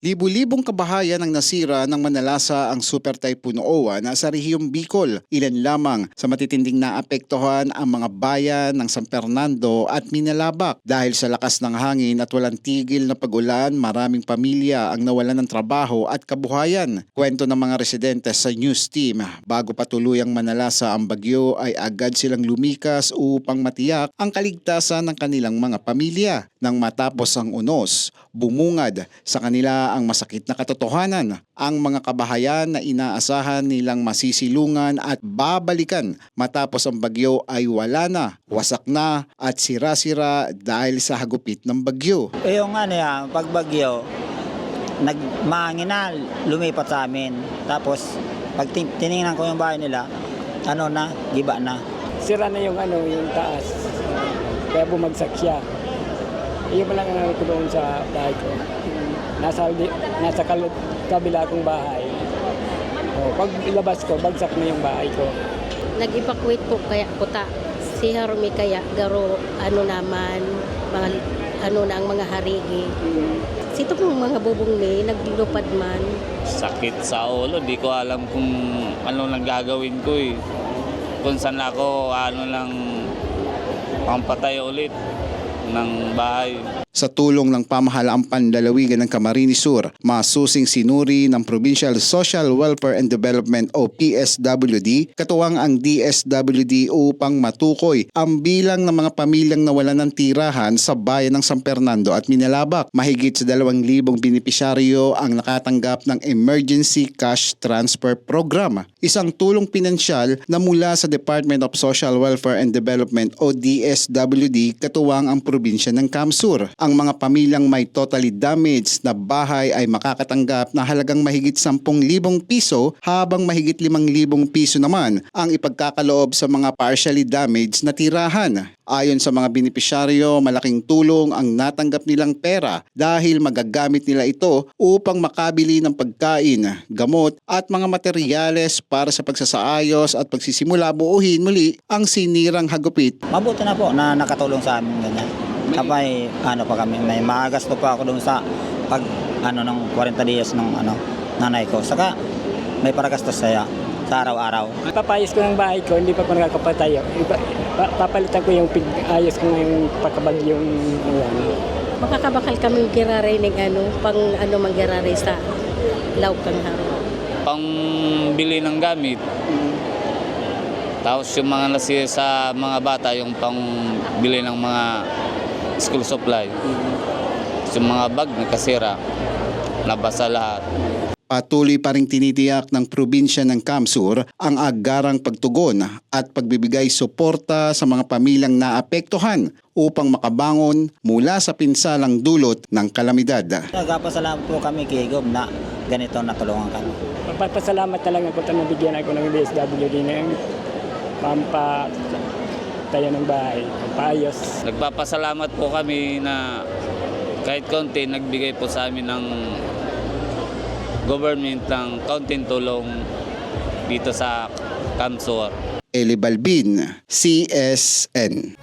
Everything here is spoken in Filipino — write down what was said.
Libu-libong kabahayan ang nasira ng manalasa ang Super Typhoon OWA na sa rehiyong Bicol. Ilan lamang sa matitinding naapektuhan ang mga bayan ng San Fernando at Minalabak. Dahil sa lakas ng hangin at walang tigil na pag-ulan, maraming pamilya ang nawalan ng trabaho at kabuhayan. Kwento ng mga residente sa news team, bago pa tuluyang manalasa ang bagyo ay agad silang lumikas upang matiyak ang kaligtasan ng kanilang mga pamilya. Nang matapos ang unos, bumungad sa kanila ang masakit na katotohanan. Ang mga kabahayan na inaasahan nilang masisilungan at babalikan matapos ang bagyo ay wala na, wasak na at sira-sira dahil sa hagupit ng bagyo. Yung pag bagyo, nagmahangin na, lumipat sa amin. Tapos pag tiningnan ko yung bahay nila, giba na. Sira na yung taas. Kaya bumagsak siya. Iyon pa lang ang ko doon sa bahay ko. Nasa kabila kong bahay. Pag ilabas ko, bagsak na yung bahay ko. Nag-evacuate po kaya puta. Si Harumi kaya garo naman, mga, na ang mga harigi. Sito pong mga bubong ni, naglupad man. Sakit sa ulo, di ko alam kung ano nang gagawin ko eh. Kung saan ako, pampatay ulit ng bahay. Sa tulong ng pamahalaang pandalawigan ng Camarines Sur, masusing sinuri ng Provincial Social Welfare and Development o PSWD, katuwang ang DSWD upang matukoy ang bilang ng mga pamilyang nawalan ng tirahan sa bayan ng San Fernando at Minalabak. Mahigit sa 2,000 benepisyaryo ang nakatanggap ng Emergency Cash Transfer Program, isang tulong pinansyal na mula sa Department of Social Welfare and Development o DSWD katuwang ang probinsya ng Camsur. Ang mga pamilyang may totally damaged na bahay ay makakatanggap na halagang mahigit 10,000 piso habang mahigit 5,000 piso naman ang ipagkakaloob sa mga partially damaged na tirahan. Ayon sa mga benepisyaryo, malaking tulong ang natanggap nilang pera dahil magagamit nila ito upang makabili ng pagkain, gamot at mga materyales para sa pagsasaayos at pagsisimula buuhin muli ang sinirang hagupit. Mabuti na po na nakatulong sa amin ganyan. Kapag pa kami, may magasto pa ako doon sa pag ng 40 days ng nanay ko. Saka may paragastos saya sa araw-araw. Papayos ko ng bahay ko, hindi pa ko nakakapatayo. Papalitan ko yung ayos ko ngayong pagkabagyong Makakabakal kami girare ng manggirare sa Laukang Haro. Pangbili ng gamit. Tapos yung mga nasi sa mga bata, yung pangbili ng mga school supply. Yung mga bag nakasira, nabasa lahat. Patuloy pa ring tinitiyak ng probinsya ng Camsur ang agarang pagtugon at pagbibigay suporta sa mga pamilyang naapektuhan upang makabangon mula sa pinsalang dulot ng kalamidad. Nagpapasalamat po kami kay Gob na ganito natulungan kami. Magpapasalamat talaga ako na nabigyan ako ng DSWD na yung pampatayo ng bahay, pampayos. Nagpapasalamat po kami na kahit konti nagbigay po sa amin ng government ng kaunting tulong dito sa Camsur. Eli Balbin, CSN.